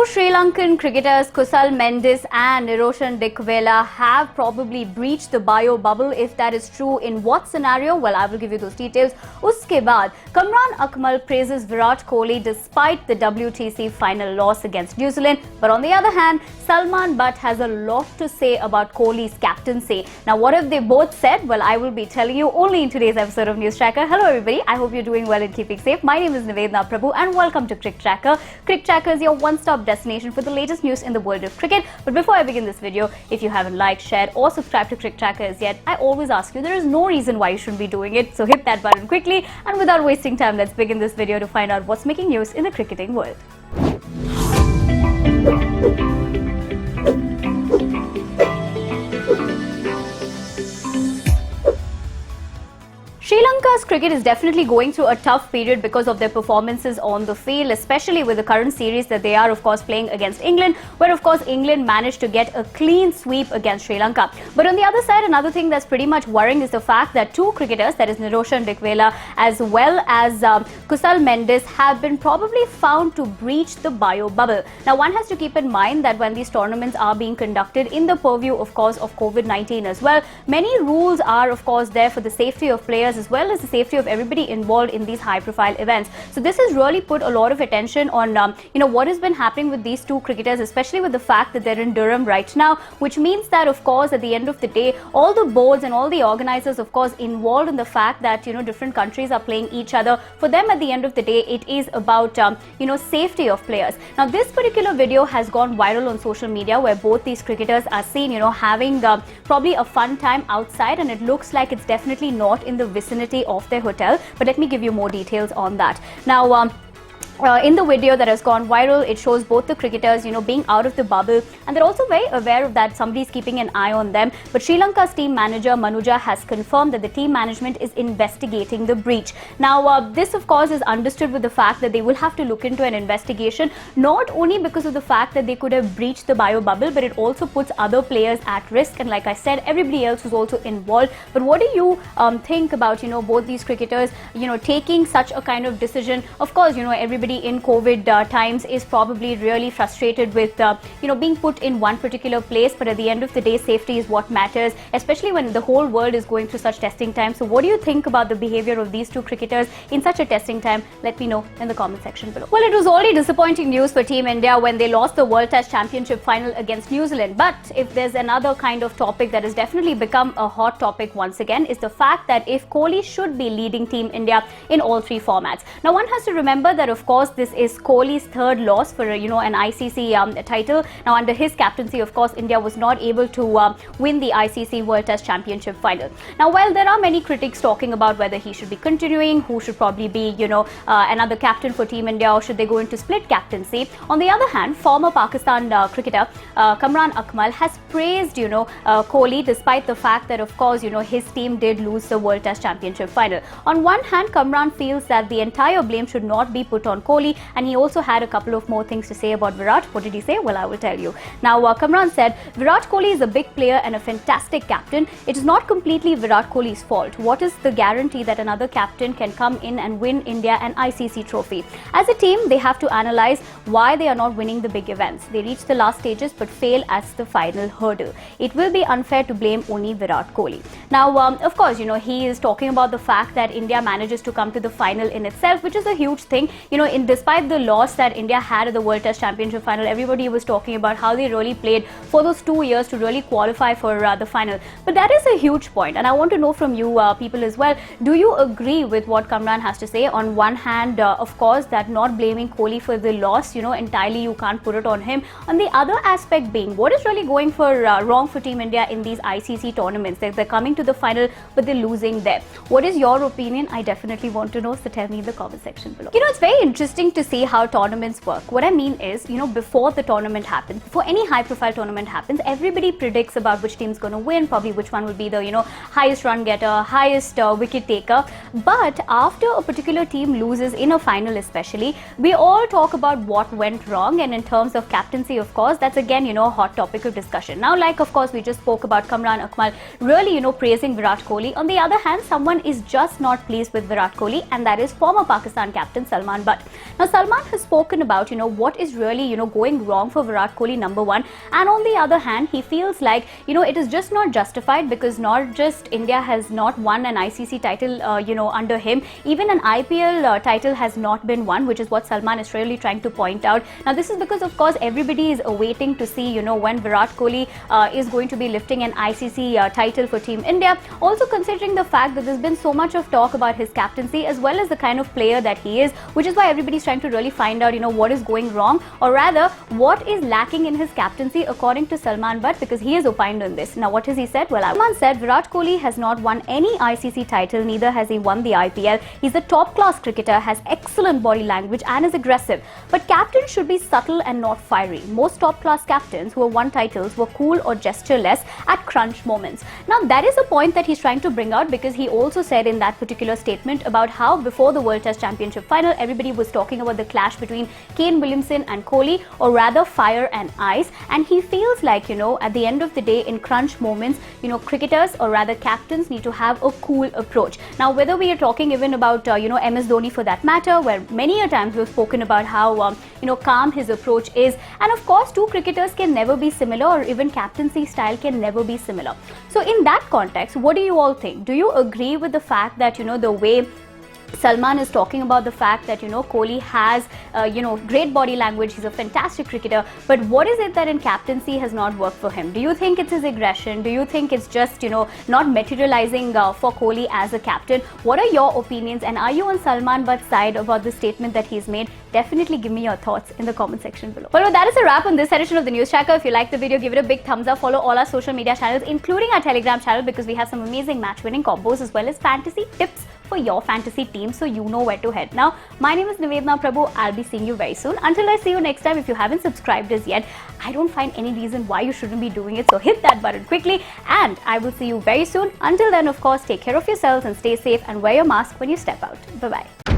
Two Sri Lankan cricketers, Kusal Mendis and Niroshan Dickwella, have probably breached the bio bubble. If that is true, in what scenario? Well, I will give you those details. Uske baad, AKMAL praises Virat Kohli despite the WTC final loss against New Zealand. But on the other hand, Salman Butt has a lot to say about Kohli's captaincy. Now, what have they both said? Well, I will be telling you only in today's episode of News Tracker. Hello, everybody. I hope you're doing well and keeping safe. My name is Nivedna Prabhu and welcome to Cricket Tracker. Cricket Tracker is your one-stop destination for the latest news in the world of cricket. But before I begin this video, if you haven't liked, shared or subscribed to Cricket Tracker as yet, I always ask you, there is no reason why you shouldn't be doing it. So hit that button quickly, and without wasting time, let's begin this video to find out what's making news in the cricketing world. Sri Lanka's cricket is definitely going through a tough period because of their performances on the field, especially with the current series that they are, of course, playing against England, where, of course, England managed to get a clean sweep against Sri Lanka. But on the other side, another thing that's pretty much worrying is the fact that two cricketers, that is Niroshan Dickwella as well as Kusal Mendis, have been probably found to breach the bio bubble. Now, one has to keep in mind that when these tournaments are being conducted in the purview, of course, of COVID-19 as well, many rules are, of course, there for the safety of players as well as the safety of everybody involved in these high-profile events. So this has really put a lot of attention on, what has been happening with these two cricketers, especially with the fact that they're in Durham right now, which means that, of course, at the end of the day, all the boards and all the organizers, of course, involved in the fact that, different countries are playing each other. For them, at the end of the day, it is about, safety of players. Now, this particular video has gone viral on social media where both these cricketers are seen, having probably a fun time outside, and it looks like it's definitely not in the vicinity of their hotel. But let me give you more details on that. Now, in the video that has gone viral, it shows both the cricketers, being out of the bubble, and they're also very aware of that somebody's keeping an eye on them. But Sri Lanka's team manager Manuja has confirmed that the team management is investigating the breach. Now, this of course is understood with the fact that they will have to look into an investigation, not only because of the fact that they could have breached the bio bubble, but it also puts other players at risk. And like I said, everybody else was also involved. But what do you think about, both these cricketers, taking such a kind of decision? Of course, everybody in COVID times is probably really frustrated with being put in one particular place, but at the end of the day, safety is what matters, especially when the whole world is going through such testing time. So what do you think about the behavior of these two cricketers in such a testing time? Let me know in the comment section below. Well, it was already disappointing news for Team India when they lost the World Test Championship final against New Zealand. But if there's another kind of topic that has definitely become a hot topic once again, is the fact that if Kohli should be leading Team India in all three formats. Now, one has to remember that, of course, this is Kohli's third loss for an ICC title. Now, under his captaincy, of course, India was not able to win the ICC World Test Championship final. Now, while there are many critics talking about whether he should be continuing, who should probably be, another captain for Team India, or should they go into split captaincy? On the other hand, former Pakistan cricketer AKMAL has praised, Kohli, despite the fact that, of course, his team did lose the World Test Championship final. On one hand, Kamran feels that the entire blame should not be put on Kohli, and he also had a couple of more things to say about Virat. What did he say? Well, I will tell you. Now, Kamran said, Virat Kohli is a big player and a fantastic captain. It is not completely Virat Kohli's fault. What is the guarantee that another captain can come in and win India an ICC trophy? As a team, they have to analyze why they are not winning the big events. They reach the last stages but fail as the final hurdle. It will be unfair to blame only Virat Kohli. Now, of course, he is talking about the fact that India manages to come to the final in itself, which is a huge thing. Despite the loss that India had at the World Test Championship final, everybody was talking about how they really played for those 2 years to really qualify for the final. But that is a huge point, and I want to know from you people as well, do you agree with what Kamran has to say? On one hand, of course, that not blaming Kohli for the loss, entirely you can't put it on him. On the other aspect being, what is really going for wrong for Team India in these ICC tournaments? They're coming to the final, but they're losing there. What is your opinion? I definitely want to know, so tell me in the comment section below. It's very interesting to see how tournaments work. What I mean is, before the tournament happens, before any high-profile tournament happens, everybody predicts about which team's going to win, probably which one will be the, highest run getter, highest wicket taker. But after a particular team loses in a final especially, we all talk about what went wrong. And in terms of captaincy, of course, that's again, a hot topic of discussion. Now, like, of course, we just spoke about Kamran AKMAL really, praising Virat Kohli. On the other hand, someone is just not pleased with Virat Kohli, and that is former Pakistan captain Salman Butt. Now, Salman has spoken about, what is really, going wrong for Virat Kohli, number one. And on the other hand, he feels like, it is just not justified because not just India has not won an ICC title, under him. Even an IPL title has not been won, which is what Salman is really trying to point out. Now, this is because, of course, everybody is awaiting to see, when Virat Kohli is going to be lifting an ICC title for Team India. Also considering the fact that there's been so much of talk about his captaincy as well as the kind of player that he is, which is why everybody's trying to really find out, what is going wrong, or rather, what is lacking in his captaincy according to Salman Butt, because he is opined on this. Now, what has he said? Well, Salman said Virat Kohli has not won any ICC title, neither has he won the IPL. He's a top-class cricketer, has excellent body language and is aggressive. But captains should be subtle and not fiery. Most top-class captains who have won titles were cool or gestureless at crunch moments. Now, that is a point that he's trying to bring out, because he also said in that particular statement about how before the World Test Championship final, everybody was talking about the clash between Kane Williamson and Kohli, or rather fire and ice. And he feels like, at the end of the day, in crunch moments, cricketers or rather captains need to have a cool approach. Now, whether we are talking even about, MS Dhoni for that matter, where many a times we've spoken about how, calm his approach is. And of course, two cricketers can never be similar, or even captaincy style can never be similar. So in that context, what do you all think? Do you agree with the fact that, the way Salman is talking about the fact that, Kohli has, great body language, he's a fantastic cricketer, but what is it that in captaincy has not worked for him? Do you think it's his aggression? Do you think it's just, not materializing for Kohli as a captain? What are your opinions, and are you on Salman Butt's side about the statement that he's made? Definitely give me your thoughts in the comment section below. Well, that is a wrap on this edition of the News Tracker. If you like the video, give it a big thumbs up. Follow all our social media channels, including our Telegram channel, because we have some amazing match-winning combos as well as fantasy tips for your fantasy team, so you know where to head. Now, my name is Nivedna Prabhu. I'll be seeing you very soon. Until I see you next time, if you haven't subscribed as yet, I don't find any reason why you shouldn't be doing it, so hit that button quickly, and I will see you very soon. Until then, of course, take care of yourselves and stay safe, and wear your mask when you step out. Bye-bye.